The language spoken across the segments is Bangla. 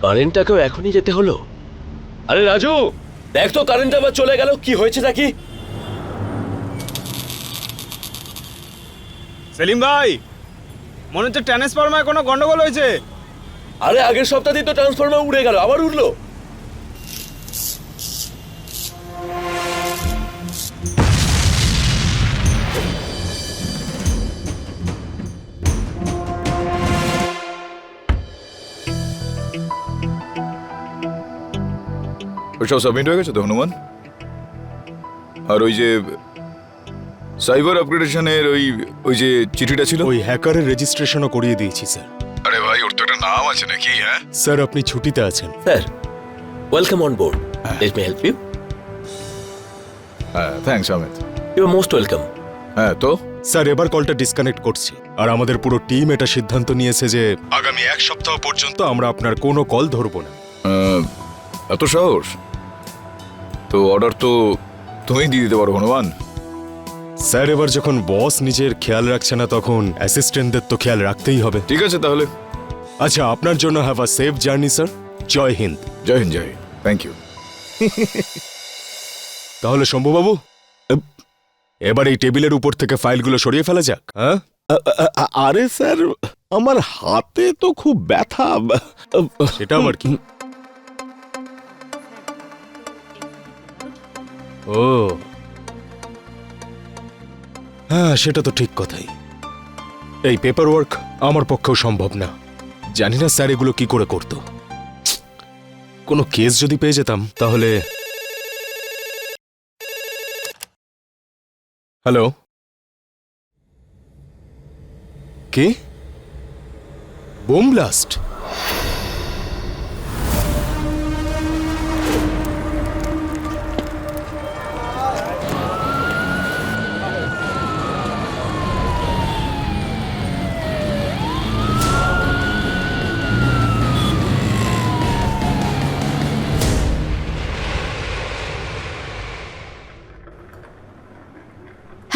কারেন্টটাকেও এখনই যেতে হলো। আরে রাজু, দেখ তো কারেন্ট আবার চলে গেল, কি হয়েছে নাকি? সেলিম ভাই, মনে হচ্ছে ট্রান্সফরমারে কোনো গন্ডগোল হয়েছে। আরে আগের সপ্তাহে তো ট্রান্সফরমার উড়ে গেল, আবার উঠলো। ওসব সাবমিট হয়ে গেছে তো হনুমান? আর ওই যে সাইবার আপগ্রেডেশনের ওই যে চিঠিটা ছিল, ওই হ্যাকারের রেজিস্ট্রেশনও করিয়ে দিয়েছি স্যার। আরে ভাই, ওর তো একটা নাম আছে নাকি? হ্যাঁ স্যার, আপনি ছুটিতে আছেন। Sir, welcome on board. Let me help you. হ্যাঁ, thanks Amit. You are most welcome. হ্যাঁ তো স্যার, এবার কলটা ডিসকানেক্ট করছি। আর আমাদের পুরো টিম এটা সিদ্ধান্ত নিয়েছে যে আগামী 1 সপ্তাহ পর্যন্ত আমরা আপনার কোনো কল ধরবো না। এত সাহস? তো অর্ডার তো তুমিই দিয়ে দিতে পারো হনুমান। স্যার, এবার যখন বস নিজের খেয়াল রাখছে না, তখন অ্যাসিস্ট্যান্টদের তো খেয়াল রাখতেই হবে। ঠিক আছে তাহলে। আচ্ছা, আপনার জন্য have a safe journey sir. জয় হিন্দ। জয় হিন্দ। জয়, থ্যাংক ইউ। তাহলে শম্ভুবাবু, এবার এই টেবিলের উপর থেকে ফাইলগুলো সরিয়ে ফেলা যাক। হ্যাঁ, আরে স্যার, আমার হাতে তো খুব ব্যথা। সেটা আমার কি? ও হ্যাঁ, সেটা তো ঠিক কথাই। এই পেপার ওয়ার্ক আমার পক্ষেও সম্ভব না। জানি না স্যার এগুলো কি করে করতো। কোনো কেস যদি পেয়ে যেতাম তাহলে। হ্যালো, কি? Bomb blast?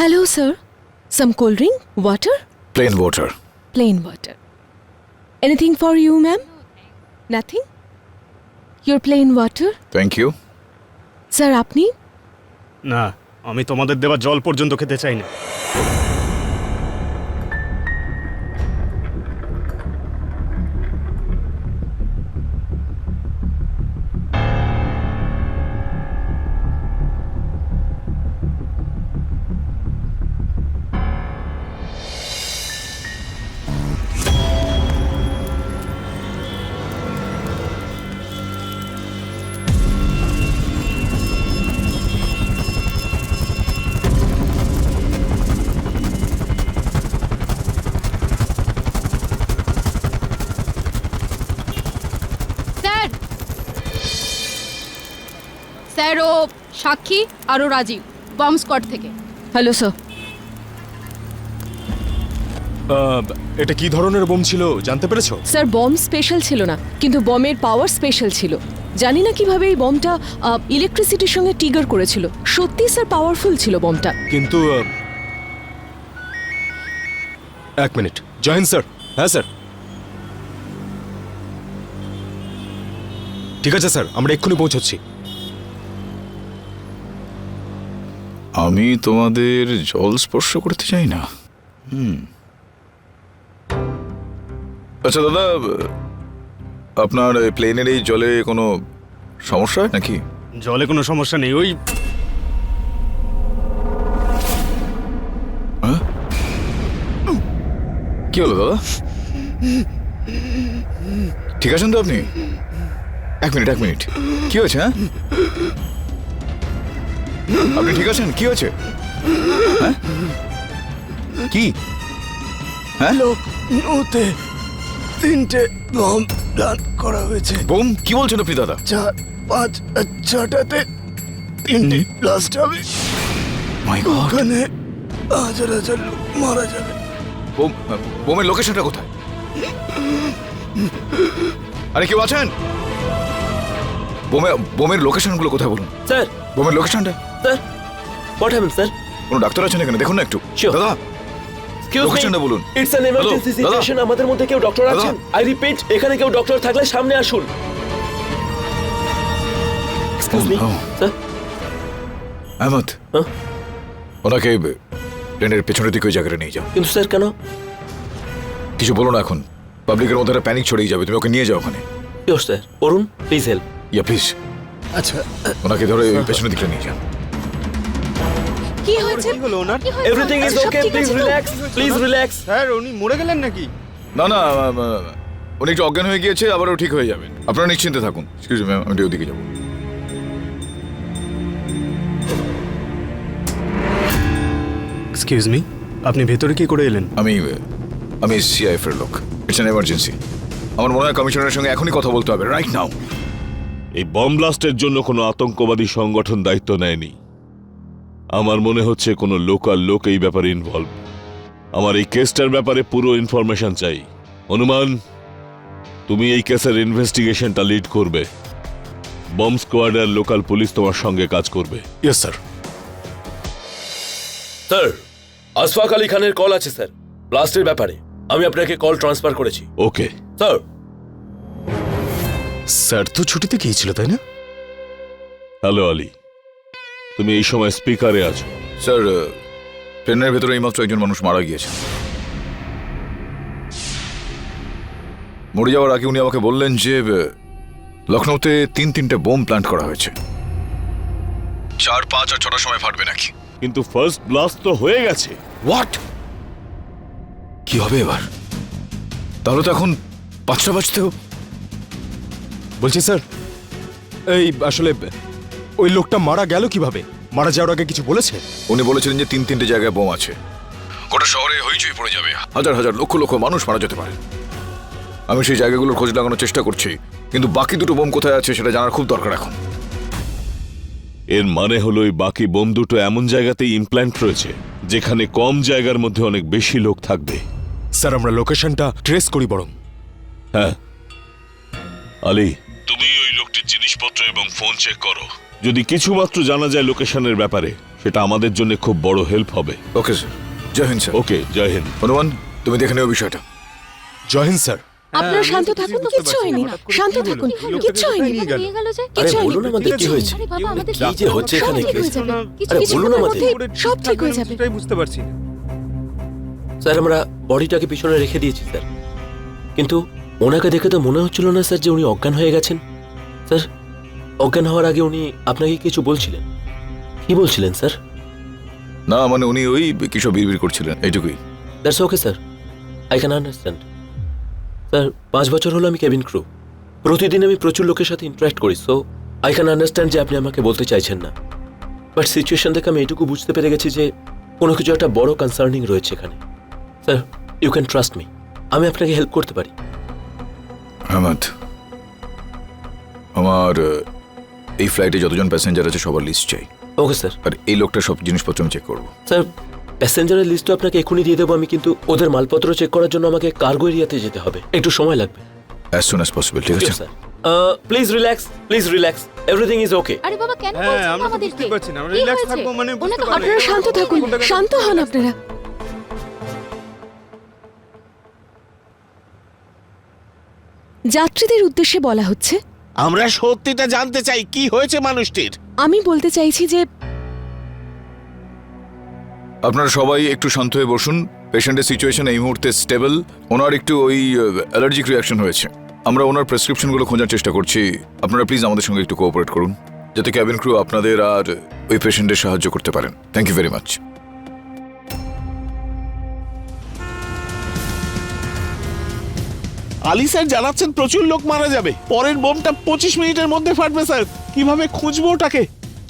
Hello, sir. Some cold drink? Water? Plain water. Plain water. Anything for you, ma'am? Nothing? Your plain water? Thank you. Sir, আপনি? না, আমি তোমাদের দেওয়া জল পর্যন্ত খেতে চাই না। স্যার, স্যার ও সাক্ষী আরও রাজীব বম্ব স্কোয়াড থেকে। Hello, sir. এটা কি ধরনের বোম ছিল জানতে পেরেছো? স্যার, বম স্পেশাল ছিল না, কিন্তু বমের পাওয়ার স্পেশাল ছিল। জানি না কিভাবে এই বমটা ইলেকট্রিসিটির সঙ্গে ট্রিগার করেছিল। সত্যি স্যার, পাওয়ারফুল ছিল বমটা। কিন্তু 1 মিনিট। জয় হিন্দ স্যার। হ্যাঁ স্যার, ঠিক আছে স্যার, আমরা এক্ষুনি পৌঁছচ্ছি। আমি তোমাদের জল স্পর্শ করতে চাই না। আচ্ছা দাদা, আপনার প্লেনের এই জলে কোনো সমস্যা হয় নাকি? জলে কোনো সমস্যা নেই। ওই কি হলো দাদা? ঠিক আছেন তো আপনি? 1 মিনিট। কি হয়েছে? হ্যাঁ, আপনি ঠিক আছেন? কি হয়েছে? হ্যাঁ, কি? হ্যাঁ, লখনৌতে 3টে বম প্ল্যান করা হয়েছে। বোম? কি বলছেন আপনি দাদা? 4, 5, 6টাতে 3টে ব্লাস্ট হবে। মাই গড, ওখানে হাজার হাজার লোক মারা যাবে। বোমের লোকেশনটা কোথায়? আরে কেউ আছেন? বোমের লোকেশনগুলো কোথায় বলুন। স্যার, বোমের লোকেশনটা। Sir, what happened sir? কোনো ডাক্তার আছেন এখানে? দেখুন না একটু। Sure. দাদা, এক্সকিউজ মি, লোকেশনটা বলুন। ইটস অ্যান এমার্জেন্সি Hello, দাদা। সিচুয়েশন। আমাদের মধ্যে কেউ ডক্টর দাদা। আছেন? আই রিপিট, এখানে কেউ ডক্টর থাকলে সামনে আসুন। এক্সকিউজ মি স্যার আহমদ হ্যাঁ? ওনাকে প্লেনের পেছনের দিকে ওই জায়গাটা নিয়ে যাও। কিন্তু স্যার কেন? কিছু বলো না এখন, পাবলিকের মধ্যে একটা প্যানিক ছড়িয়ে যাবে, তুমি ওকে নিয়ে যাও ওখানে। Sure sir, Arun please help. Yeah please, আচ্ছা ওনাকে ধরে ওই পেছনের দিকটা নিয়ে যান। কি হয়েছে? কি হলো ওনার? এভরিথিং ইজ সব ওকে, ঠিক প্লিজ আছে তো? Relax, please relax. স্যার উনি মরে গেলেন নাকি? না না, উনি একটু অজ্ঞান হয়ে গিয়েছে, আবারও ঠিক হয়ে যাবেন, আপনারা নিশ্চিন্তে থাকুন। এক্সকিউজ মি, আমি একটু ওদিকে যাবো। এক্সকিউজ মি, আপনি ভেতরে কি করে এলেন? আমি সিআইএফ এর লোক, ইটস অ্যান এমার্জেন্সি। আমার মনে হয় কমিশনারের সঙ্গে এখনই কথা বলতে হবে, রাইট নাও। এই বম ব্লাস্টের জন্য কোনো আতঙ্কবাদী সংগঠন দায়িত্ব নেয়নি। আমার মনে হচ্ছে কোনো লোকাল লোক এই ব্যাপারে ইনভলভ। আমার এই কেসটার ব্যাপারে পুরো ইনফরমেশন চাই। অনুমান, তুমি এই কেসের ইনভেস্টিগেশনটা লিড করবে। বম স্কোয়াড আর লোকাল পুলিশ তোমার সঙ্গে কাজ করবে। Yes sir. Sir, Ashfaq Ali খানের কল আছে স্যার, ব্লাস্টের ব্যাপারে। আমি আপনাকে কল ট্রান্সফার করেছি। ওকে স্যার, স্যার তো ছুটিতে গিয়েছিল তাই না? হ্যালো আলী, তুমি এই সময় স্পিকারে আছো। স্যার, প্লেনের ভেতরে এইমাত্র একজন মানুষ মারা গিয়েছে। মরে যাওয়ার আগে উনি আমাকে বললেন যে লখনৌতে তিনটে বোম প্ল্যান্ট করা হয়েছে, 4, 5 আর 6টার সময় ফাটবে নাকি। কিন্তু ফার্স্ট ব্লাস্ট তো হয়ে গেছে। হোয়াট? কি হবে এবার? তাহলে তো এখন 5টা বাজতেও। বলছি স্যার, এই আসলে ওই লোকটা মারা গেল কিভাবে? মারা যাওয়ার আগে কিছু বলেছে? উনি বলেছিলেন যে 3টে জায়গায় বোম আছে, গোটা শহরে হইচই পড়ে যাবে, হাজার হাজার লক্ষ লক্ষ মানুষ মারা যেতে পারে। আমি সেই জায়গাগুলোর খোঁজ লাগানোর চেষ্টা করছি, কিন্তু বাকি 2টো বোম কোথায় আছে সেটা জানার খুব দরকার এখন। এর মানে হলো এই বাকি বোম দুটো এমন জায়গাতেই ইমপ্ল্যান্ট রয়েছে যেখানে কম জায়গার মধ্যে অনেক বেশি লোক থাকবে। স্যার আমরা লোকেশনটা ট্রেস করি বরং। হ্যাঁ আলী, তুমি ওই লোকটির জিনিসপত্র এবং ফোন চেক করো। যদি কিছুমাত্র জানা যায় লোকেশনের ব্যাপারে, সেটা আমাদের জন্য খুব বড় হেল্প হবে। ওকে স্যার, জয় হিন্দ স্যার। ওকে, জয় হিন্দ। হনুমান, তুমি দেখে নিও বিষয়টা। জয় হিন্দ স্যার। আপনারা শান্ত থাকুন, কিচ্ছু হয়নি, শান্ত থাকুন, কিচ্ছু হয়নি, নিয়ে গেল যে? আরে কিচ্ছু বলুন হয়নি, আমাদের কি হয়েছে, আরে বাবা, আমাদের কি যে হচ্ছে সব এখানে। ঠিক হয়ে যাবে। আরে কিছু বলুন সময়ের আমাদের। মধ্যেই সব ঠিক হয়ে যাবে। সেটাই বুঝতে পারছি না। স্যার, আমরা বডিটাকে পিছনে রেখে দিয়েছি স্যার, কিন্তু ওনাকে দেখে তো মনে হচ্ছিল না স্যার যে উনি অজ্ঞান হয়ে গেছেন। স্যার, অজ্ঞান হওয়ার আগে উনি আপনাকে কিছু বলছিলেন। কি বলছিলেন স্যার? না মানে উনি ওই কিছু বিড়বিড় করছিলেন, এইটুকুই। That's okay sir, I can understand. Sir, 5 বছর হলো আমি কেবিন ক্রু, প্রতিদিন আমি প্রচুর লোকের সাথে ইন্টারাক্ট করি, সো আই ক্যান আন্ডারস্ট্যান্ড যে আপনি আমাকে বলতে চাইছেন না। বাট সিচুয়েশন দেখে আমি এটুকু বুঝতে পেরে গেছি যে কোনো কিছু একটা বড় কনসার্নিং রয়েছে এখানে। Sir, you can trust me, আমি আপনাকে হেল্প করতে পারি। আহমদ, আমার এই ফ্লাইটে যতজন প্যাসেঞ্জার আছে সবার লিস্ট চাই। Okay sir. আর এই লোকটার সব জিনিসপত্র আমি চেক করবো। স্যার, প্যাসেঞ্জারের লিস্টও আপনাকে এখনই দিয়ে দেবো আমি, কিন্তু ওদের মালপত্র চেক করার জন্য আমাকে কার্গো এরিয়াতে যেতে হবে, একটু সময় লাগবে। অ্যাজ সুন অ্যাজ পসিবল, ঠিক আছে? Sir, please relax, please relax, everything is okay. আরে বাবা, কেন হ্যাঁ, বলছেন আমরা তো আমাদেরকে? বুঝতে পারছি না, আমরা কি রিল্যাক্স হয়েছে? থাকবো মানে বুঝতে ওনাকে পারছি না। আপনারা শান্ত থাকুন, শান্ত হন আপনারা। যাত্রীদের উদ্দেশ্যে বলা হচ্ছে, আমরা সত্যিটা জানতে চাই, কি হয়েছে মানুষটির। আমি বলতে চাইছি যে আপনারা সবাই একটু শান্ত হয়ে বসুন। পেশেন্টের সিচুয়েশন এই মুহূর্তে স্টেবল, ওনার একটু ওই অ্যালার্জিক রিয়াকশন হয়েছে। আমরা ওনার প্রেসক্রিপশনগুলো খোঁজার চেষ্টা করছি। আপনারা প্লিজ আমাদের সঙ্গে একটু কোঅপারেট করুন, যাতে ক্যাবিন ক্রু আপনাদের আর ওই পেশেন্টের সাহায্য করতে পারেন। Thank you very much. Ali sir জানাচ্ছেন প্রচুর লোক মারা যাবে, পরের বোমটা 25 মিনিটের মধ্যে ফাটবে স্যার। কিভাবে খুঁজবো ওটাকে?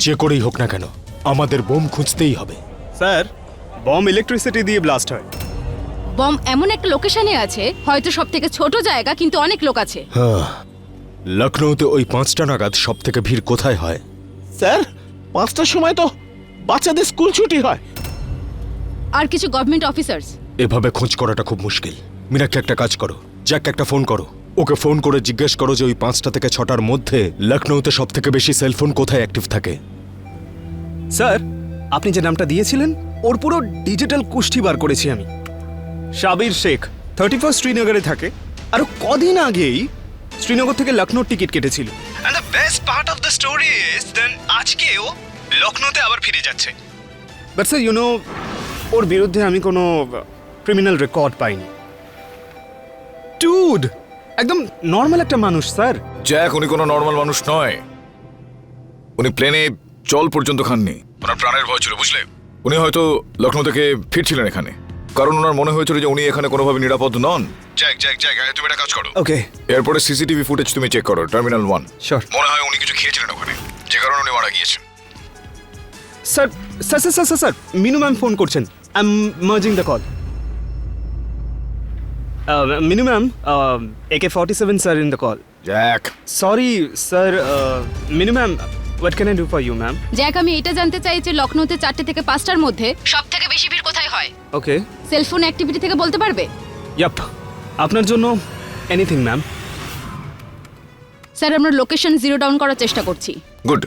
যে করেই হোক না কেন আমাদের বোম খুঁজতেই হবে। স্যার, বম ইলেকট্রিসিটি দিয়ে ব্লাস্ট হয়। বম এমন একটা লোকেশনে আছে, হয়তো সব থেকে ছোট জায়গা, কিন্তু অনেক লোক আছে। হ্যাঁ, লখনৌতে ওই 5টা নাগাদ সব থেকে ভিড় কোথায় হয়? স্যার 5টার সময় তো বাচ্চাদের স্কুল ছুটি হয়। আর কিছু গভর্নমেন্ট অফিসার্স। এভাবে খোঁজ করাটা খুব মুশকিল। মিনাকে একটা কাজ করো, জ্যাককে একটা ফোন করো, ওকে ফোন করে জিজ্ঞেস করো যে ওই 5টা থেকে 6টার মধ্যে লখনৌতে সব থেকে বেশি সেলফোন কোথায় অ্যাক্টিভ থাকে। স্যার, আপনি যে নামটা দিয়েছিলেন ওর পুরো ডিজিটাল কুষ্টি বার করেছি আমি। সাবির শেখ 31 শ্রীনগরে থাকে, আর ও কদিন আগেই শ্রীনগর থেকে লখনৌর টিকিট কেটেছিল। And the best part of the story is then আজকে ও লখনৌতে আবার ফিরে যাচ্ছে। বাট স্যার ইউ নো, ওর বিরুদ্ধে আমি কোনো ক্রিমিনাল রেকর্ড পাইনি। ডুড, একদম নর্মাল একটা মানুষ স্যার। জ্যাক, উনি কোনো নর্মাল মানুষ নয়। উনি প্লেনে জল পর্যন্ত খাননি, ওনার প্রাণের ভয় ছিল, বুঝলে? উনি হয়তো লখনৌ থেকে ফিরছিলেন এখানে, কারণ ওনার মনে হয়েছিল যে উনি এখানে কোনোভাবে নিরাপদ নন। জ্যাক জ্যাক জ্যাক, তুমি একটা কাজ করো। ওকে, এরপরে সিসিটিভি ফুটেজ তুমি চেক করো, টার্মিনাল 1। শিওর মনে হয় উনি কিছু খেয়েছিলেন ওখানে, যে কারণে উনি মারা গিয়েছেন। Sir. Sir sir sir sir Minu ma'am phone করছেন। I am merging the call. Minu ma'am, AK-47 sir in the call. Jack, sorry sir. Minu ma'am, what can I do for you ma'am? Jack, আমি এটা জানতে চাই যে লখনৌতে 4টে থেকে 5টার মধ্যে সব থেকে বেশি ভিড় কোথায় হয়? ওকে, সেলফোন অ্যাক্টিভিটি থেকে বলতে পারবে? ইয়াপ, আপনার জন্য এনিথিং ম্যাম। স্যার, আমরা লোকেশন জিরো ডাউন করার চেষ্টা করছি। গুড।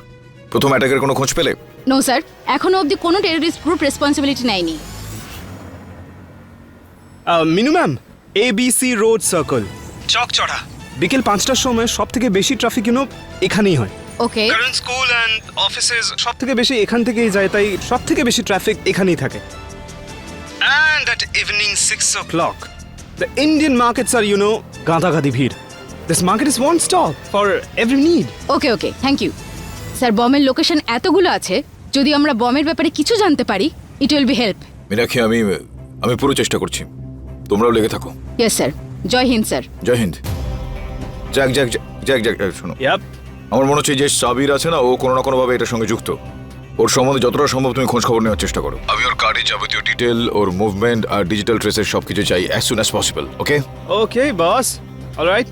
প্রথম অ্যাটাকের কোনো খোঁজ পেলে? নো স্যার, এখনো অবধি কোনো টেররিস্ট গ্রুপ রেসপন্সিবিলিটি নেয়নি। Minu ma'am, ABC road circle, Chakchara, বিকেল 5টার সময় সব থেকে বেশি ট্রাফিক এখানেই হয়। ওকে, কারণ স্কুল অ্যান্ড অফিসেস সব থেকে বেশি এখান থেকেই যায়, তাই সব থেকে বেশি ট্রাফিক এখানেই থাকে। And at evening 6 o'clock the Indian markets আর গাদাগাদি ভিড়। This market is one stop for every need. Okay, okay, thank you. Sir, বমের লোকেশন এতগুলো আছে, যদি আমরা বমের ব্যাপারে কিছু জানতে পারি, it will be help. Meenakshi, আমি পুরো চেষ্টা করছি, তোমরাও লেগে থাকো। Yes sir. জয় হিন্দ স্যার। জয় Hind. Jack Jack Jack Jack, শোনো, ইয়াপ, আমার মনে হচ্ছে যে সাবির আছে না, ও কোনো না কোনোভাবে এটার সঙ্গে যুক্ত। ওর সম্বন্ধে যতটা সম্ভব তুমি খোঁজ খবর নেওয়ার চেষ্টা করো। আমি ওর কার্ডের যাবতীয় ডিটেল, ওর মুভমেন্ট আর ডিজিটাল ট্রেসের সবকিছু চাই অ্যাজ সুন অ্যাজ পসিবল। ওকে? ওকে বস, অলরাইট।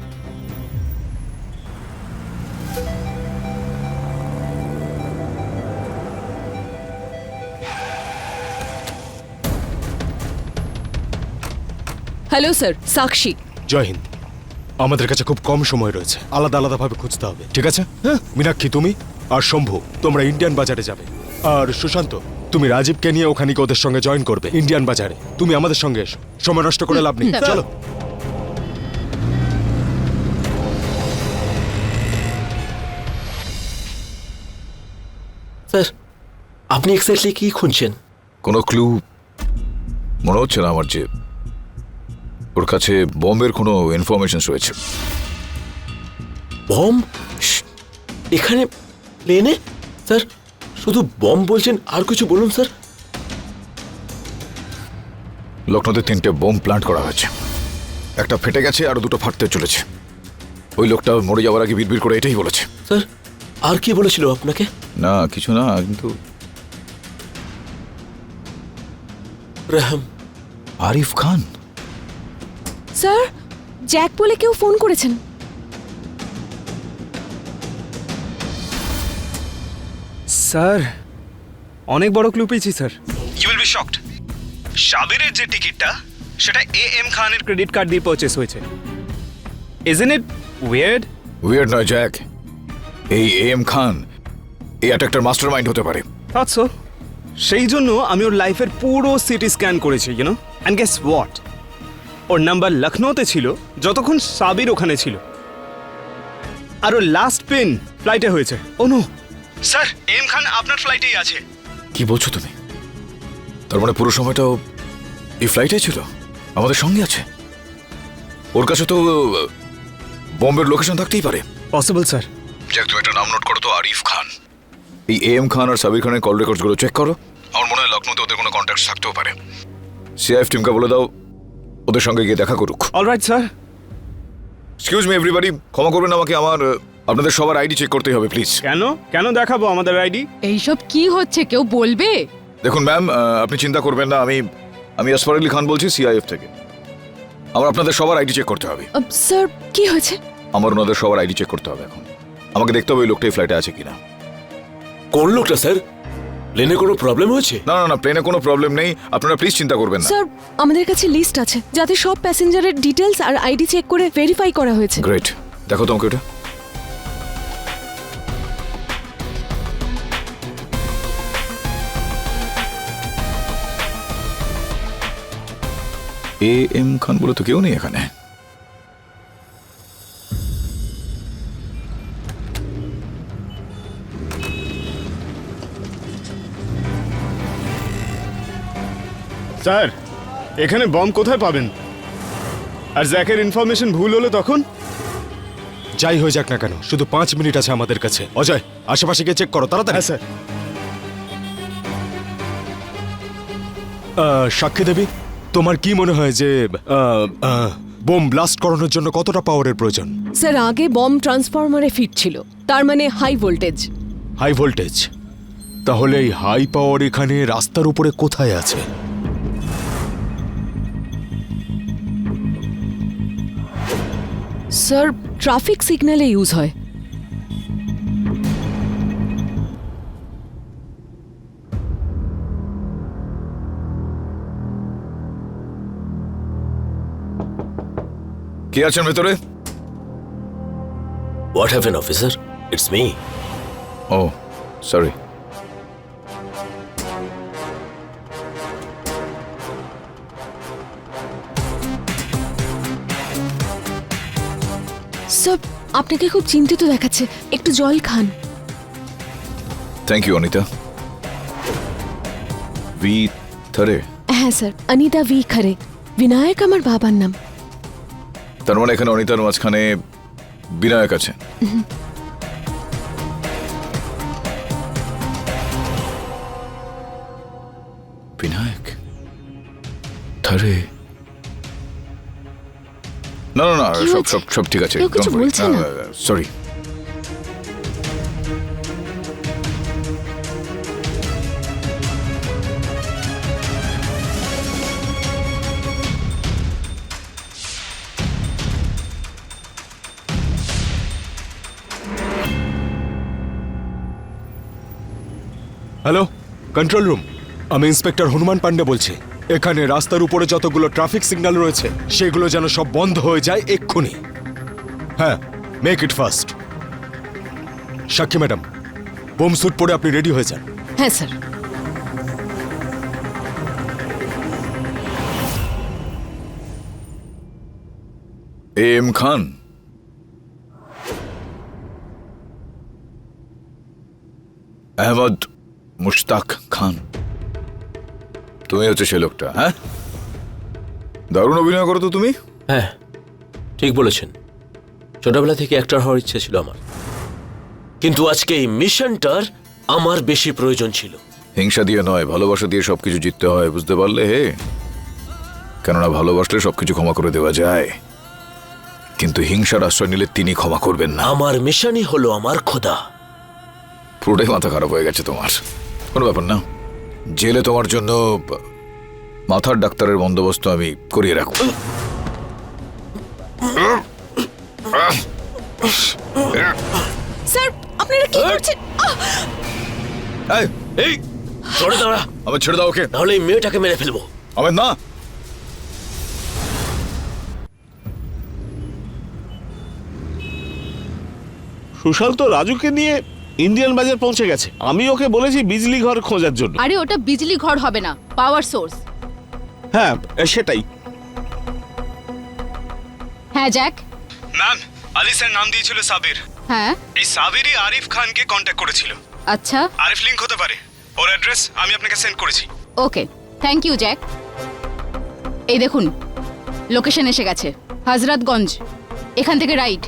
হ্যালো স্যার, সাক্ষী। জয় হিন্দ। আমাদের কাছে খুব কম সময় রয়েছে, আলাদা আলাদাভাবে খুঁজতে হবে, ঠিক আছে? হ্যাঁ, মীনাক্ষী তুমি আর শম্ভু তোমরা ইন্ডিয়ান বাজারে যাবে, আর সুশান্ত তুমি রাজীবকে নিয়ে ওখানে গিয়ে ওদের সঙ্গে জয়েন করবে ইন্ডিয়ান বাজারে। তুমি আমাদের সঙ্গে এসো, সময় নষ্ট করে লাভ নেই, চলো। স্যার, আপনি এক্স্যাক্টলি কি খুঁজছেন? কোনো ক্লু মনে হচ্ছে না আমার যে ওর কাছে বম্বের কোনো ইনফরমেশন রয়েছে। বম? এখানে প্লেনে? স্যার, শুধু বম বলছেন, আর কিছু বলুন স্যার। লখনৌতে 3টে বোম প্লান্ট করা হয়েছে, একটা ফেটে গেছে আর 2টো ফাটতে চলেছে। ওই লোকটা মরে যাওয়ার আগে বিড়বিড় করে এটাই বলেছে। স্যার, আর কি বলেছিল আপনাকে? না কিছু না, কিন্তু রেহাম। আরিফ খান। স্যার, জ্যাক বলে কেউ ফোন করেছেন। স্যার, অনেক বড় ক্লু পেয়েছি sir. You will be shocked. সাবিরের যে টিকিটটা, সেটা AM খানের ক্রেডিট কার্ড দিয়ে পারচেস হয়েছে। Isn't it weird? উইয়ার্ড নয় জ্যাক, এই AM খান এই অ্যাটাকটার মাস্টারমাইন্ড হতে পারে। আচ্ছা, সেই জন্য আমি ওর লাইফের পুরো সিটি স্ক্যান করেছি, অ্যান্ড গেস হোয়াট, ওর নাম্বার লখনৌতে ছিল যতক্ষণ সাবির ওখানে ছিল, আর ওর লাস্ট পেন ফ্লাইটে হয়েছে। ও নো স্যার, AM খান আপনার ফ্লাইটেই আছে। কি বলছো তুমি? তার মানে পুরো সময়টাও এই ফ্লাইটে ছিল, আমাদের সঙ্গে আছে। ওর কাছে তো বম্বের লোকেশন থাকতেই পারে। Possible sir. জ্যাক, তুমি একটা নাম নোট করো তো, আরিফ খান। এই AM খান আর সাবির খানের কল রেকর্ডসগুলো চেক করো। আমার মনে হয় লখনৌতে ওদের কোনো কন্ট্যাক্ট থাকতেও পারে। CIF টিমকে বলে দাও ওদের সঙ্গে গিয়ে দেখা করুক। Alright sir. Excuse me everybody, ক্ষমা করবেন আমাকে, আপনাদের সবার আইডি চেক করতে হবে প্লিজ। কেন দেখাবো আমাদের আইডি? এইসব কি হচ্ছে, কেউ বলবে? দেখুন ম্যাম, আপনি চিন্তা করবেন না, আমি আসফর আলী খান বলছি CIF থেকে। আমার আপনাদের সবার আইডি চেক করতে হবে। স্যার, কি হয়েছে? আমার ওনাদের সবার আইডি চেক করতে হবে এখন। আমাকে দেখতে হবে ওই লোকটা এই ফ্লাইটে আছে কিনা। কোন লোকটা স্যার? প্লেনে কোনো প্রবলেম হয়েছে? না না না, প্লেনে কোনো প্রবলেম নেই, আপনারা প্লিজ চিন্তা করবেন না। স্যার, আমাদের কাছে লিস্ট আছে যাতে সব প্যাসেঞ্জারের ডিটেলস আর আইডি চেক করে ভেরিফাই করা হয়েছে। গ্রেট, দেখো তোমাকে ওটা। AM খান বলে তো কেউ নেই এখানে। স্যার এখানে বম কোথায় পাবেন? আর জ্যাকের ইনফরমেশন ভুল হলো তখন? যাই হয়ে যাক না কেন, শুধু 5 মিনিট আছে আমাদের কাছে। অজয়, আশেপাশে গিয়ে চেক করো তাড়াতাড়ি। হ্যাঁ স্যার। সাক্ষী দেবী, তোমার কি মনে হয় যে বোম ব্লাস্ট করানোর জন্য কতটা পাওয়ারের প্রয়োজন? স্যার আগে বম ট্রান্সফরমারে ফিট ছিল, তার মানে হাই ভোল্টেজ। High voltage? তাহলে এই হাই পাওয়ার এখানে রাস্তার উপরে কোথায় আছে? স্যার ট্রাফিক সিগন্যালে ইউজ হয়। কে আছেন ভেতরে? What happen officer? It's me. Oh sorry. Sir আপনাকে খুব চিন্তিত দেখাচ্ছে, একটু জল খান। Thank you Anita. V Thare? হ্যাঁ স্যার, অনিতা ভি খরে। বিনায়ক আমার বাবার নাম। তার মানে এখানে অনিতার মাঝখানে বিনায়ক আছে। বিনায়ক থারে? না না না, কি সব হয়েছে? সব সব ঠিক আছে। কেউ কিছু বলছে না? সরি। হ্যালো, কন্ট্রোল রুম, আমি ইন্সপেক্টর হনুমান পান্ডে বলছি। এখানে রাস্তার উপরে যতগুলো ট্রাফিক সিগন্যাল রয়েছে সেগুলো যেন সব বন্ধ হয়ে যায় এক্ষুনি। হ্যাঁ, মেক ইট ফাস্ট। সাক্ষী ম্যাডাম, বোম স্যুট পরে আপনি রেডি হয়ে যান। হ্যাঁ স্যার। এম খান? আহমদ মুশতাক খান, তুমি হচ্ছে সে লোকটা? হ্যাঁ, দারুণ অভিনয় করো তো তুমি। হ্যাঁ ঠিক বলেছেন, ছোটবেলা থেকে অ্যাক্টর হওয়ার ইচ্ছে ছিল আমার, কিন্তু আজকে এই মিশনটার আমার বেশি প্রয়োজন ছিল। হিংসা দিয়ে নয়, ভালোবাসা দিয়ে সবকিছু জিততে হয়, বুঝতে পারলে? হে, কেননা ভালোবাসলে সবকিছু ক্ষমা করে দেওয়া যায়, কিন্তু হিংসার আশ্রয় নিলে তিনি ক্ষমা করবেন না। আমার মিশনই হলো আমার খোদা। পুরোটাই মাথা খারাপ হয়ে গেছে তোমার। কোনো ব্যাপার না, জেলে তোমার জন্য মাথার ডাক্তারের বন্দোবস্ত আমি করিয়ে রাখব। স্যার আপনারা কি করছেন? এই, এই সরে দাঁড়া, আমার ছেড়ে দাও ওকে, নাহলে এই মেয়েটাকে মেরে ফেলবো। আমার না। সুশান্ত রাজুকে নিয়ে ইন্ডিয়ান বাজার পৌঁছে গেছে। আমি ওকে বলেছি বিজলি ঘর খোঁজার জন্য। আরে ওটা বিজলি ঘর হবে না, পাওয়ার সোর্স। হ্যাঁ সেটাই। হ্যাঁ জ্যাক। ম্যাম, আলি স্যার নাম দিয়েছিল সাবির। হ্যাঁ এই সাবিরই আরিফ খানকে কন্ট্যাক্ট করেছিল। আচ্ছা, আরিফ লিংক হতে পারে। ওর অ্যাড্রেস আমি আপনাকে সেন্ড করেছি। ওকে, থ্যাংক ইউ জ্যাক। এই দেখুন, লোকেশন এসে গেছে, হজরতগঞ্জ। এখান থেকে রাইট।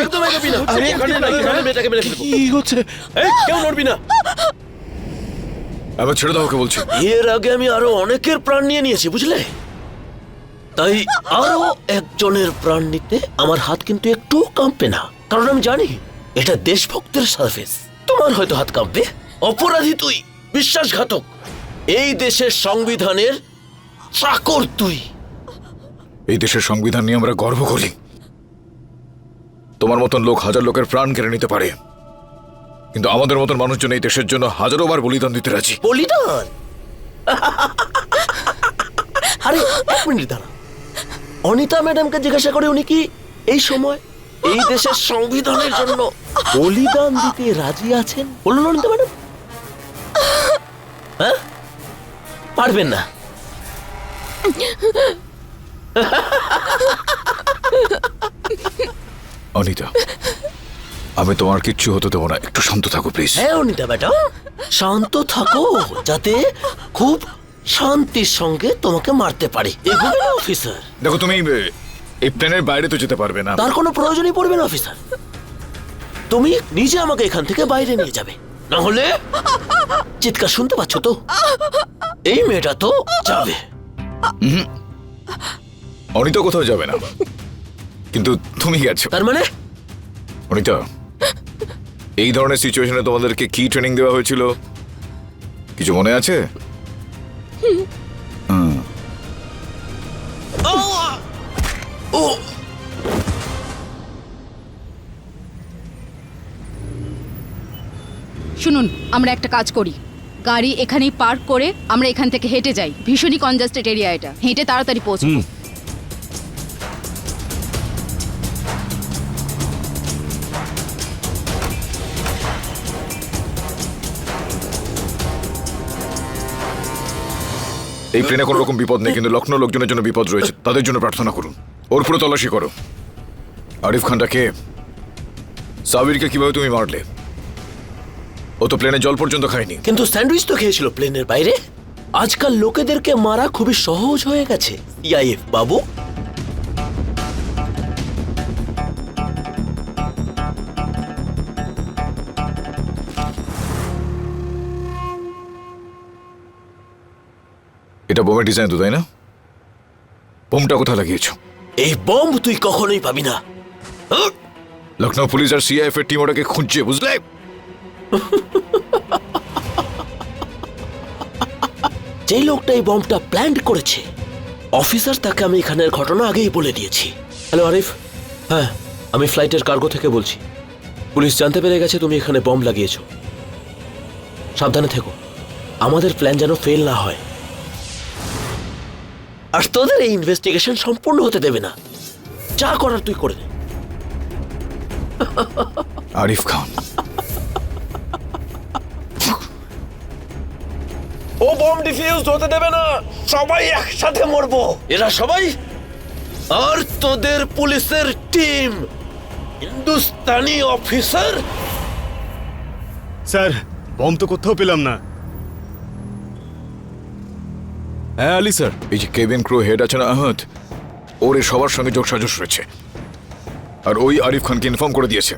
একদম এগোবি না, এখানে না, এখানে মেয়েটাকে মেরে ফেলবো। কি হচ্ছে? এই কেউ নড়বি না। আমার ছেড়ে দাও ওকে বলছি। এর আগে আমি আরো অনেকের প্রাণ নিয়ে নিয়েছি, বুঝলে? তাই আরো একজনের প্রাণ নিতে আমার হাত কিন্তু একটু কাঁপবে না, কারণ আমি জানি এটা দেশভক্তের সার্ভিস। তোমার হয়তো হাত কাঁপবে, অপরাধী তুই, বিশ্বাসঘাতক, এই দেশের সংবিধানের চাকর তুই। এই দেশের সংবিধান নিয়ে আমরা গর্ব করি। তোমার মতন লোক হাজার লোকের প্রাণ কেড়ে নিতে পারে, কিন্তু আমাদের মতন মানুষজন এই দেশের জন্য হাজারো বার বলিদান দিতে রাজি। বলিদান? আরে এক মিনিট দাঁড়া, অনিতা ম্যাডামকে জিজ্ঞাসা করে উনি কি এই সময় এই দেশের সংবিধানের জন্য বলিদান দিতে রাজি আছেন? বলুন অনিতা ম্যাডাম। হ্যাঁ, পারবেন না। অনিতা, আমি তোমার কিচ্ছু হতে দেবো না, একটু শান্ত থাকো প্লিজ। হ্যাঁ অনিতা ম্যাডাম, শান্ত থাকো যাতে খুব শান্তির সঙ্গে তোমাকে মারতে পারি। এগুলো না অফিসার, দেখো তুমি এই প্লেনের বাইরে তো যেতে পারবে না। তার কোনো প্রয়োজনই পড়বে না অফিসার। তুমি নিজে আমাকে এখান থেকে বাইরে নিয়ে যাবে, না হলে চিৎকার শুনতে পাচ্ছ তো? এই মেয়েটা তো যাবে। অনিতা কোথাও যাবে না, কিন্তু তুমি গেছো। তার মানে অনিতা, এই ধরনের সিচুয়েশনে তোমাদেরকে কি ট্রেনিং দেওয়া হয়েছিল কিছু মনে আছে? শুনুন, আমরা একটা কাজ করি, গাড়ি এখানেই পার্ক করে আমরা এখান থেকে হেঁটে যাই। ভীষণই কনজাস্টেড এরিয়া এটা, হেঁটে তাড়াতাড়ি পৌঁছবো। এই প্লেনে কোনো রকম বিপদ নেই, কিন্তু লখনৌ লোকজনের জন্য বিপদ রয়েছে, তাদের জন্য প্রার্থনা করুন। ওর পুরো তল্লাশি করো। আরিফ খানটাকে, সাবিরকে কিভাবে তুমি মারলে? ও তো প্লেনে জল পর্যন্ত খায়নি। কিন্তু স্যান্ডউইচ তো খেয়েছিল প্লেনের বাইরে। আজকাল লোকেদেরকে মারা খুবই সহজ হয়ে গেছে সিআইএফ বাবু। এটা বোমের ডিজাইন তো, তাই না? বোমটা কোথায় লাগিয়েছো? এই বম্ব তুই কখনোই পাবি না। লখনৌ পুলিশ আর সিআইএফ এর টিম ওটাকে খুঁজছে, বুঝলে? যে লোকটা এই বম্বটা প্ল্যান করেছে অফিসার, তাকে আমি এখানের ঘটনা আগেই বলে দিয়েছি। হ্যালো আরিফ, হ্যাঁ আমি ফ্লাইটের কার্গো থেকে বলছি। পুলিশ জানতে পেরে গেছে তুমি এখানে বম্ব লাগিয়েছো। সাবধানে থেকো, আমাদের প্ল্যান যেন ফেল না হয়। আর তোদের এই ইনভেস্টিগেশন সম্পূর্ণ হতে দেবে না। যা করার তুই করে নে। আরিফ খান, ও বম্ব ডিফিউজ হতে দেবে না। সবাই একসাথে মরবো, এরা সবাই। আর তোদের পুলিশের টিম, হিন্দুস্তানি অফিসার। স্যার, বম তো কোথাও পেলাম না। হ্যাঁ আলি স্যার। এই যে কেবিন ক্রু হেড আছে না আহমদ, ওর এই সবার সঙ্গে যোগসাজশ রয়েছে। আর ওই আরিফ খানকে ইনফর্ম করে দিয়েছে।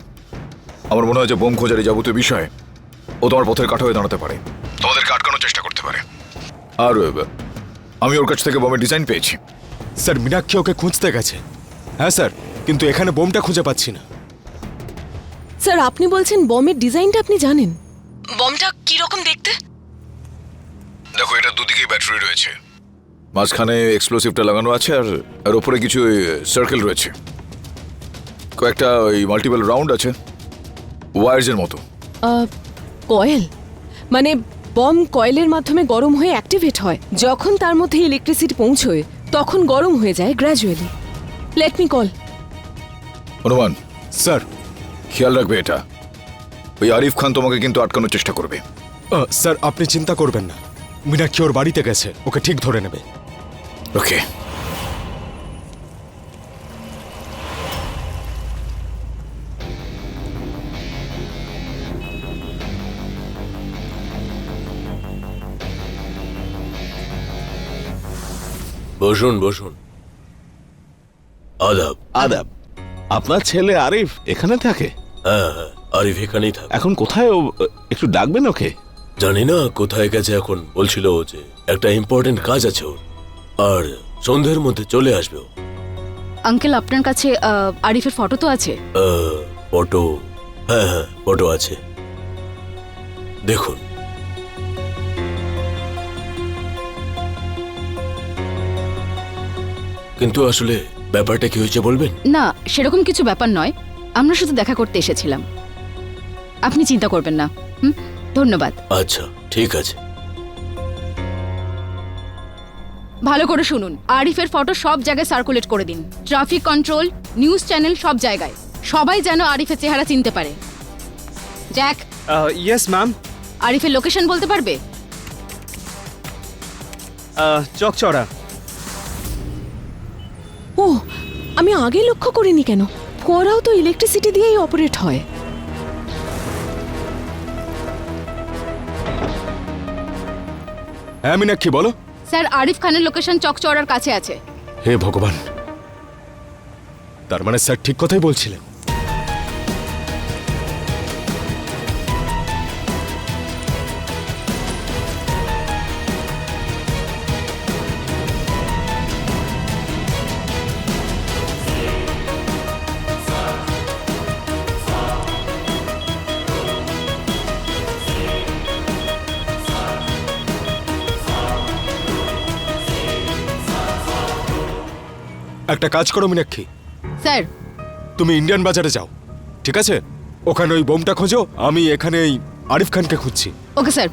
আমার মনে হয় যে বোম খোঁজার এই যাবতীয় বিষয়ে ও তোমার পথের কাটা হয়ে দাঁড়াতে পারে, তোমাদেরকে আটকানোর চেষ্টা করতে পারে। আর আমি ওর কাছ থেকে বোমের ডিজাইন পেয়েছি। স্যার মীনাক্ষী ওকে খুঁজতে গেছে। হ্যাঁ স্যার, কিন্তু এখানে বোমটা খুঁজে পাচ্ছি না। স্যার আপনি বলছেন বমের ডিজাইনটা আপনি জানেন? বমটা কি রকম দেখতে? দেখো, এটা দুদিকেই ব্যাটারি রয়েছে, মাঝখানে এক্সপ্লোসিভটা লাগানো আছে, আর ওপরে কিছু সার্কেল রয়েছে, কয়েকটা ওই মাল্টিপল রাউন্ড আছে ওয়ার্সের মতো। কয়েল মানে বম কয়েলের মাধ্যমে গরম হয়ে অ্যাক্টিভেট হয়। যখন তার মধ্যে ইলেকট্রিসিটি পৌঁছয় তখন গরম হয়ে যায় gradually. Let me call. Hanuman sir. খেয়াল রাখবে এটা। ওই আরিফ খান তোমাকে কিন্তু আটকানোর চেষ্টা করবে। স্যার আপনি চিন্তা করবেন না, মীনাক্ষী ওর বাড়িতে গেছে, ওকে ঠিক ধরে নেবে। ওকে। বসুন বসুন। আদাব। আদাব। আপনার ছেলে আরিফ এখানে থাকে? হ্যাঁ হ্যাঁ, আরিফ এখানেই থাকে। এখন কোথায় ও? একটু ডাকবেন ওকে। জানি না কোথায় গেছে এখন। বলছিল ও যে একটা ইম্পর্টেন্ট কাজ আছে ওর, আর সন্ধ্যের মধ্যে চলে আসবে ও। আঙ্কেল, আপনার কাছে আরিফের ফটো তো আছে? ফটো? হ্যাঁ হ্যাঁ, ফটো আছে, দেখুন। কিন্তু আসলে ব্যাপারটা কি হয়েছে বলবেন? না, সেরকম কিছু ব্যাপার নয়, আমরা শুধু দেখা করতে এসেছিলাম। আপনি চিন্তা করবেন না। ধন্যবাদ। আচ্ছা ঠিক আছে। ভালো করে শুনুন, আরিফের ফটো সব জায়গায় সার্কুলেট করে দিন। ট্রাফিক কন্ট্রোল, নিউজ চ্যানেল, সব জায়গায়। সবাই যেন আরিফের চেহারা চিনতে পারে। Jack, yes ma'am. আরিফের লোকেশন বলতে পারবে? চকচড়া। ও, আমি আগে লক্ষ্য করিনি কেন। ওরাও তো ইলেকট্রিসিটি দিয়েই অপারেট হয়। হ্যাঁ মীনাক্ষী বলো। স্যার, আরিফ খানের লোকেশন চকচড়ার কাছে আছে। হে ভগবান, তার মানে স্যার ঠিক কথাই বলছিলেন। একটা কাজ করো মীনাক্ষী, স্যার, তুমি ইন্ডিয়ান বাজারে যাও, ঠিক আছে? ওখানে ওই বোমটা খোঁজো, আমি এখানে এই আরিফ খানকে খুঁজছি। Okay sir.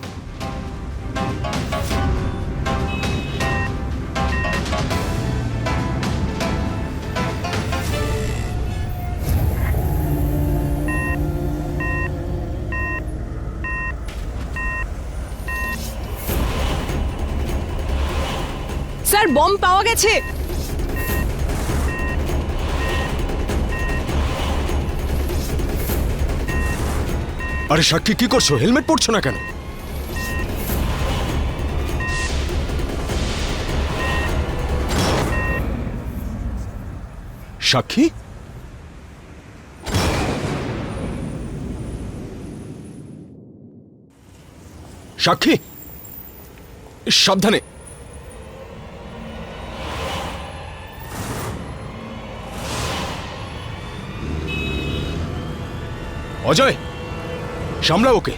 স্যার, বম পাওয়া গেছে। আরে সাক্ষী, কি করছো? হেলমেট পরছো না কেন? সাক্ষী, সাক্ষী, সাবধানে। অজয়, সামলাও ওকে।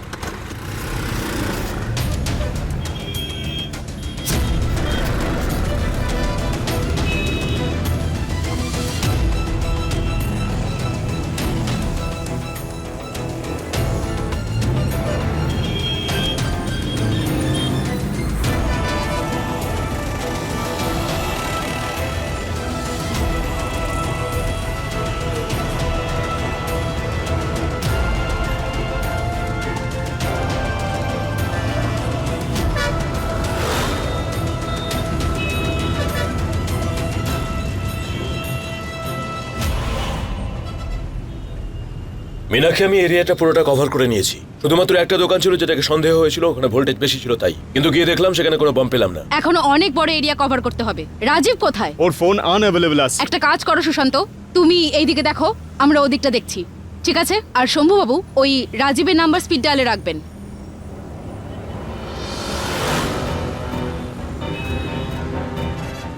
মীনাক্ষী, আমি এরিয়াটা পুরোটা কভার করে নিয়েছি। শুধুমাত্র একটা দোকান ছিল যেটাকে সন্দেহ হয়েছিল, ওখানে ভোল্টেজ বেশি ছিল তাই। কিন্তু গিয়ে দেখলাম সেখানে কোনো বম পেলাম না। এখনো অনেক বড় এরিয়া কভার করতে হবে। রাজীব কোথায়? ওর ফোন আনঅ্যাভেলেবল আছে। একটা কাজ করো সুশান্ত, তুমি এইদিকে দেখো, আমরা ওদিকটা দেখছি, ঠিক আছে? আর শম্ভুবাবু, ওই রাজীবের নাম্বার স্পিড ডায়ালে রাখবেন।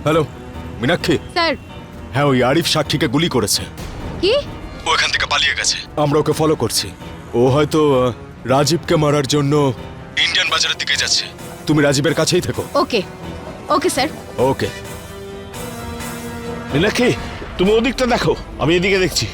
হ্যালো মীনাক্ষী। স্যার। হ্যাঁ, ওই আরিফ সাক্ষীকে গুলি করেছে। কি? ও এখান থেকে পালিয়ে গেছে। আমরা ওকে ফলো করছি। ও হয়তো রাজীবকে মারার জন্য ইন্ডিয়ান বাজারের দিকে যাচ্ছে। তুমি রাজীবের কাছেই থেকো। ওকে ওকে স্যার। ওকে। মীনাক্ষী, তুমি ওদিকটা দেখো, আমি এদিকে দেখছি।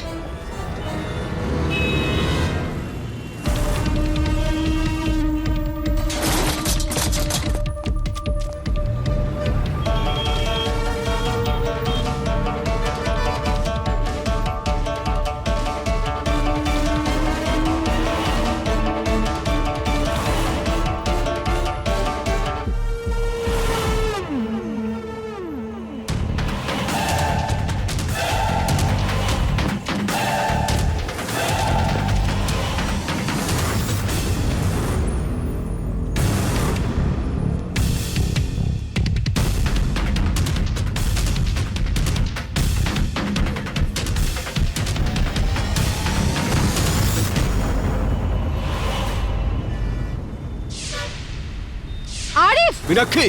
আরিফ! মীনাক্ষী,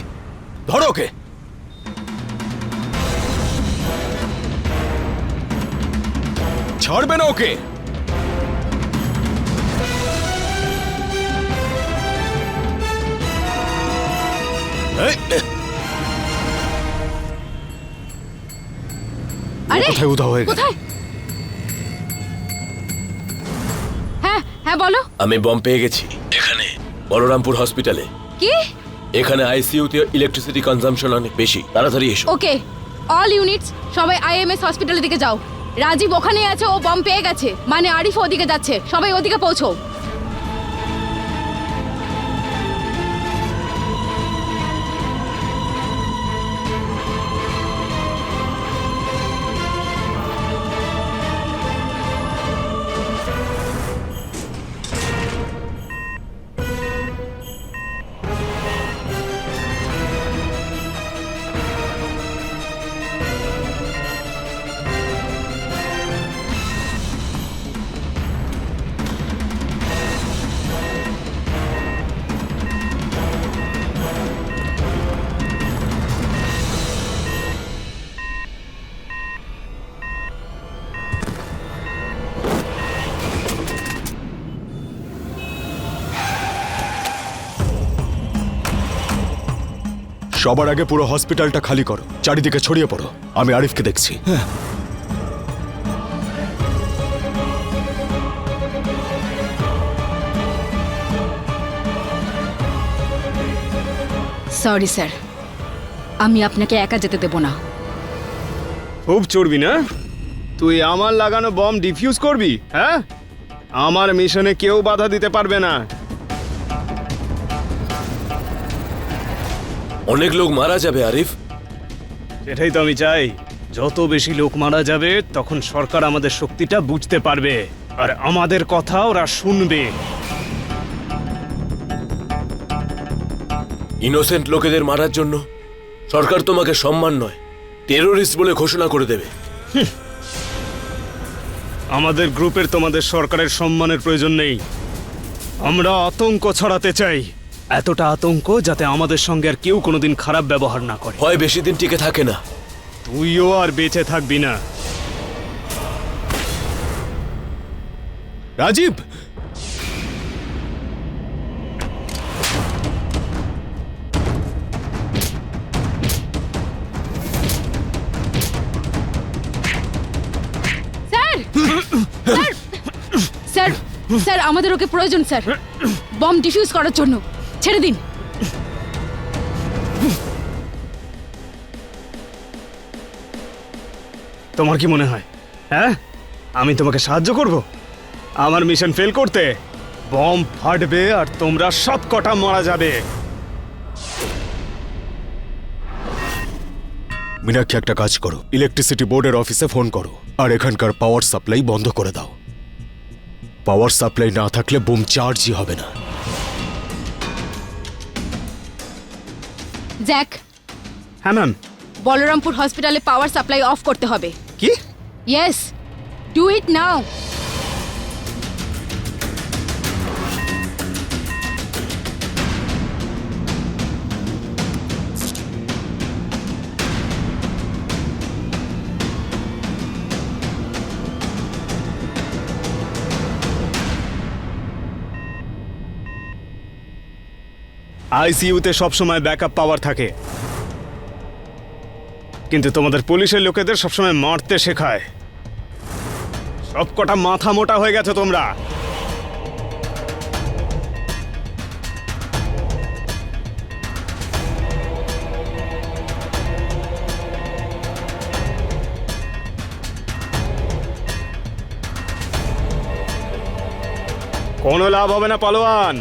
ধরো ওকে। ছাড়বে না ওকে। আরে কোথায় উধাও হয়ে গেল? কোথায়? হ্যাঁ হ্যাঁ বলো। আমি বম পেয়ে গেছি এখানে, বলরামপুর হসপিটালে। কি? এখানে আইসিইউতে ইলেকট্রিসিটি কনজাম্পশন অনেক বেশি, তাড়াতাড়ি এসো। ওকে, অল ইউনিটস সবাই আইএমএস হসপিটালের দিকে যাও। রাজীব ওখানেই আছে, ও বম পেয়ে গেছে, মানে আরিফ ওদিকে যাচ্ছে, সবাই ওদিকে পৌঁছো। সবার আগে পুরো হসপিটালটা খালি করো, চারিদিকে ছড়িয়ে পড়ো। আমি আরিফকে দেখছি। সরি স্যার, আমি আপনাকে একা যেতে দেব না। খুব চড়বি না তুই? আমার লাগানো বম ডিফিউজ করবি? হ্যাঁ, আমার মিশনে কেউ বাধা দিতে পারবে না। অনেক লোক মারা যাবে আরিফ। সেটাই তো আমি চাই। যত বেশি লোক মারা যাবে তখন সরকার আমাদের শক্তিটা বুঝতে পারবে আর আমাদের কথা ওরা শুনবে। ইনোসেন্ট লোকেদের মারার জন্য সরকার তোমাকে সম্মান নয়, টেরোরিস্ট বলে ঘোষণা করে দেবে। আমাদের গ্রুপের তোমাদের সরকারের সম্মানের প্রয়োজন নেই। আমরা আতঙ্ক ছড়াতে চাই, এতটা আতঙ্ক যাতে আমাদের সঙ্গে আর কেউ কোনোদিন খারাপ ব্যবহার না করে। ভয় বেশি দিন টিকে থাকে না। তুইও আর বেঁচে থাকবি না। Rajiv, sir sir sir sir, আমাদের ওকে প্রয়োজন স্যার, বম ডিফিউজ করার জন্য। ছেড়ে দিন। তোমার কি মনে হয়, হ্যাঁ, আমি তোমাকে সাহায্য করব আমার মিশন ফেল করতে? বম ফাটবে আর তোমরা সব কটা মারা যাবে। মীনাক্ষী, একটা কাজ করো, ইলেকট্রিসিটি বোর্ডের অফিসে ফোন করো আর এখানকার পাওয়ার সাপ্লাই বন্ধ করে দাও। পাওয়ার সাপ্লাই না থাকলে বুম চার্জই হবে না। জ্যাক, হ্যাঁ ম্যাম। বলরামপুর হসপিটালে পাওয়ার সাপ্লাই অফ করতে হবে। কি? ইয়েস, ডু ইট নাও। আইসিইউতে সবসময় ব্যাকআপ পাওয়ার থাকে, কিন্তু তোমাদের পুলিশের লোকেদের সবসময় মারতে শেখায়। সব কটা মাথা মোটা হয়ে গেছে তোমরা। কোনো লাভ হবে না পালোয়ান।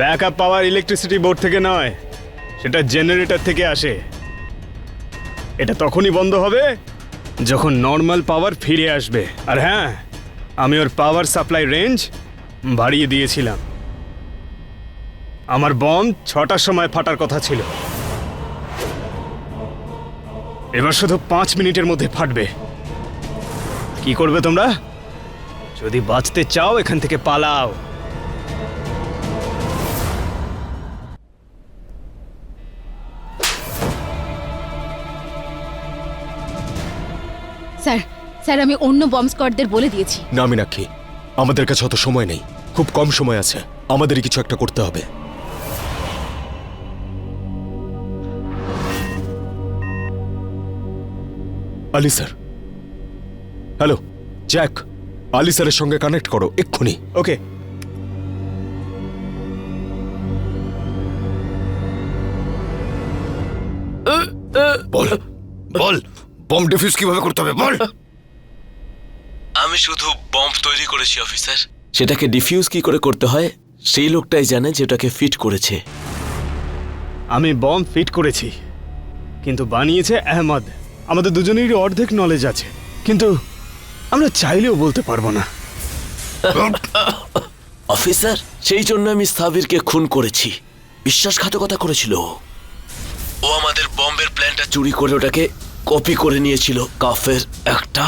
ব্যাকআপ পাওয়ার ইলেকট্রিসিটি বোর্ড থেকে নয়, সেটা জেনারেটর থেকে আসে। এটা তখনই বন্ধ হবে যখন নর্মাল পাওয়ার ফিরে আসবে। আর হ্যাঁ, আমি ওর পাওয়ার সাপ্লাই রেঞ্জ বাড়িয়ে দিয়েছিলাম। আমার বম 6টার সময় ফাটার কথা ছিল, এবার শুধু 5 মিনিটের মধ্যে ফাটবে। কি করবে তোমরা? যদি বাঁচতে চাও এখান থেকে পালাও। স্যার স্যার, আমি অন্য বম স্কোয়াডদের বলে দিয়েছি। না মীনাক্ষী, আমাদের কাছে অত সময় নেই, খুব কম সময় আছে, আমাদেরই কিছু একটা করতে হবে। আলি স্যার, হ্যালো জ্যাক, আলি স্যারের সঙ্গে কানেক্ট করো এক্ষুনি। ওকে। বল বল বম ডিফিউজ কিভাবে করতে হবে বল। আমি শুধু বম্ব তৈরি করেছি অফিসার, সেটাকে ডিফিউজ কি করে করতে হয় সেই লোকটাই জানে যে ওটাকে ফিট করেছে। আমি বম ফিট করেছি, কিন্তু বানিয়েছে আহমদ। আমাদের দুজনেরই অর্ধেক নলেজ আছে, কিন্তু আমরা চাইলেও বলতে পারবো না। অফিসার, সেই জন্য আমি সাবিরকে খুন করেছি। বিশ্বাসঘাতকতা করেছিল ও আমাদের বম্বের প্ল্যানটা চুরি করে ওটাকে কপি করে নিয়েছিল। কাফের একটা,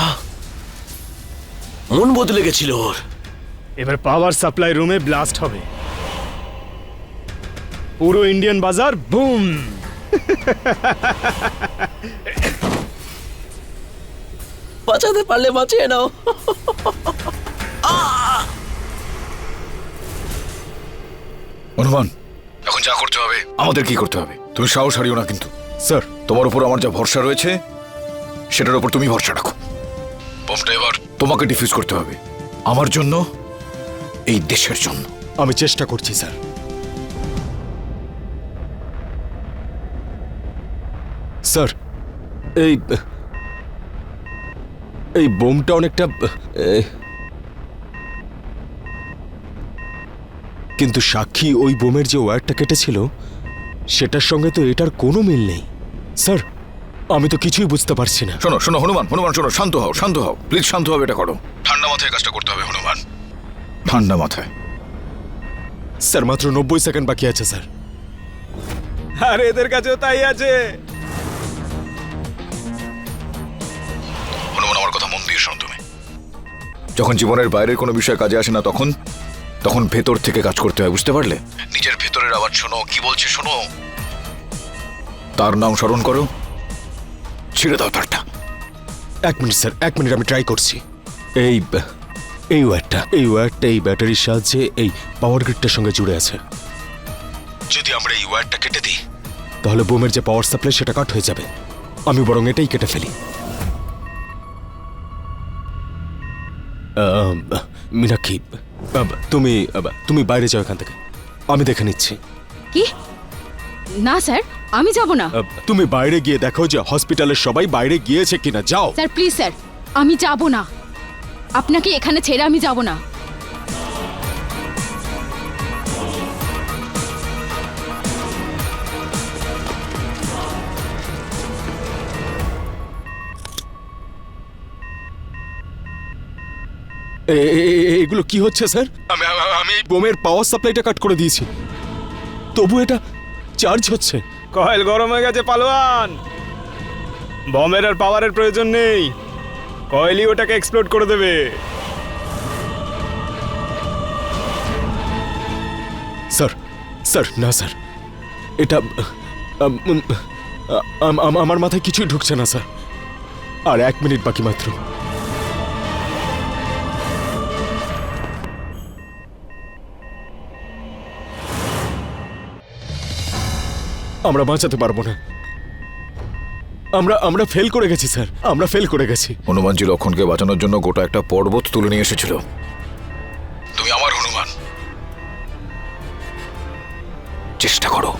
মন বদলে গেছিল ওর। এবার পাওয়ার সাপ্লাই রুমে ব্লাস্ট হবে, পুরো ইন্ডিয়ান বাজার বুম। বাঁচাতে পারলে বাঁচিয়ে নাও। হনুমান, এখন যা করতে হবে আমাদের কি করতে হবে? তুমি সাহস হারিও না, কিন্তু স্যার, তোমার উপর আমার যা ভরসা রয়েছে সেটার উপর তুমি ভরসা রাখো। বমটা এবার তোমাকে ডিফিউজ করতে হবে, আমার জন্য, এই দেশের জন্য। আমি চেষ্টা করছি স্যার। স্যার, এই বোমটা অনেকটা কিন্তু সাক্ষী ওই বোমের যে ওয়্যারটা কেটেছিল সেটার সঙ্গে তো এটার কোনো মিল নেই। স্যার, আমি তো কিছুই বুঝতে পারছি না। শোনো শোনো হনুমান, হনুমান শোনো, শান্ত হও, শান্ত হও প্লিজ, শান্ত হবে। এটা করো, ঠান্ডা মাথায় কাজটা করতে হবে হনুমান, ঠান্ডা মাথায়। স্যার, মাত্র 90 সেকেন্ড বাকি আছে স্যার। আর এদের কাছেও তাই আছে। হনুমান, আমার কথা মন দিয়ে শোনো তুমি। যখন জীবনের বাইরের কোনো বিষয় কাজে আসে না, তখন তখন ভেতর থেকে কাজ করতে হয়, বুঝতে পারলে? নিজের ভেতরের আওয়াজ শোনো, কি বলছে শোনো, তার নাম স্মরণ করো, ছেড়ে দাও তারটা। 1 মিনিট স্যার, 1 মিনিট, আমি ট্রাই করছি। এই ওয়্যারটা এই ব্যাটারির সাহায্যে এই পাওয়ার গ্রিডটার সঙ্গে জুড়ে আছে। যদি আমরা এই ওয়্যারটা কেটে দিই তাহলে বোমের যে পাওয়ার সাপ্লাই সেটা কাট হয়ে যাবে। আমি বরং এটাই কেটে ফেলি। মীনাক্ষী, তুমি বাইরে যাও এখান থেকে, আমি দেখে নিচ্ছি। কি? না স্যার, আমি যাব না। তুমি বাইরে গিয়ে দেখো যে হসপিটালের সবাই বাইরে গিয়েছে কিনা, যাও। স্যার প্লিজ স্যার, আমি যাব না। আপনাকে এখানে ছেড়ে আমি যাব না। এগুলো কি হচ্ছে স্যার? আমি এই বোমের পাওয়ার সাপ্লাইটা কাট করে দিয়েছি, তবু এটা চার্জ হচ্ছে। কয়েল গরম হয়ে গেছে পালোয়ান, বমের আর পাওয়ারের প্রয়োজন নেই, কয়েলই ওটাকে এক্সপ্লোড করে দেবে। স্যার না স্যার, এটা আমার মাথায় কিছুই ঢুকছে না স্যার। আর 1 মিনিট বাকি মাত্র। আমরা বাঁচাতে পারবো না, আমরা ফেল করে গেছি স্যার, আমরা ফেল করে গেছি। হনুমানজি লক্ষণকে বাঁচানোর জন্য গোটা একটা পর্বত তুলে নিয়ে এসেছিল। তুমি আমার হনুমান, চেষ্টা করো।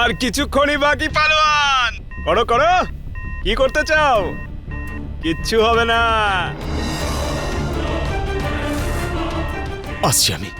আর কিছুক্ষণই বাকি পালোয়ান, করো করো, কি করতে চাও? কিচ্ছু হবে না। আসছি আমি।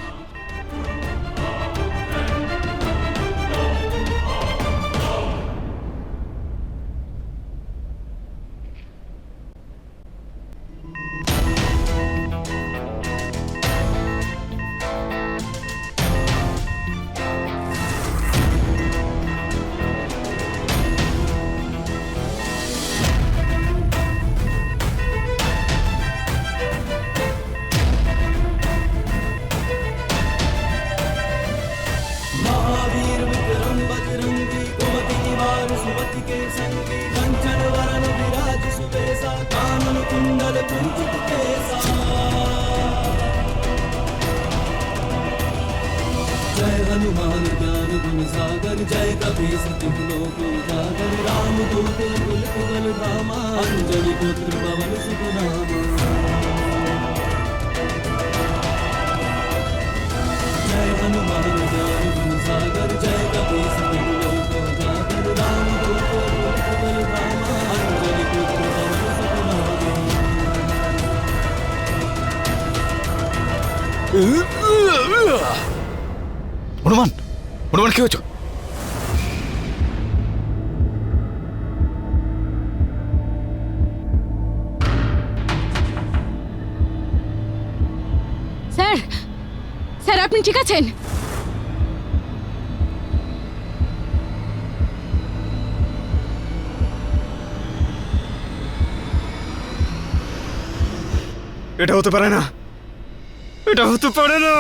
जय हनुमान ज्ञान गुण सागर, जय कपीस तिहु लोक उजागर, राम दूत तुलसी बल धामा, अंजनी पुत्र पवन सुत नामा। जय हनुमान ज्ञान गुण सागर, হনুমান, হনুমান কি হয়েছে? স্যার, স্যার আপনি ঠিক আছেন? এটা হতে পারে না, এটা হতে পারে না।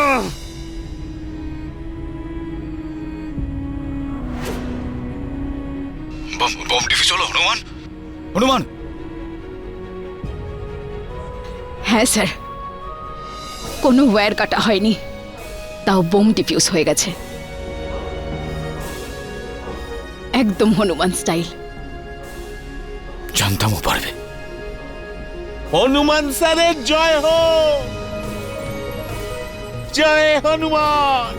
বম ডিফিউজ হলো হনুমান? হনুমান, হ্যাঁ স্যার, কোনো ওয়্যার কাটা হয়নি, তাও বোম ডিফিউজ হয়ে গেছে। একদম হনুমান স্টাইল। জানতাম ও পারবে। হনুমান স্যারের জয় হোক, জয় হনুমান।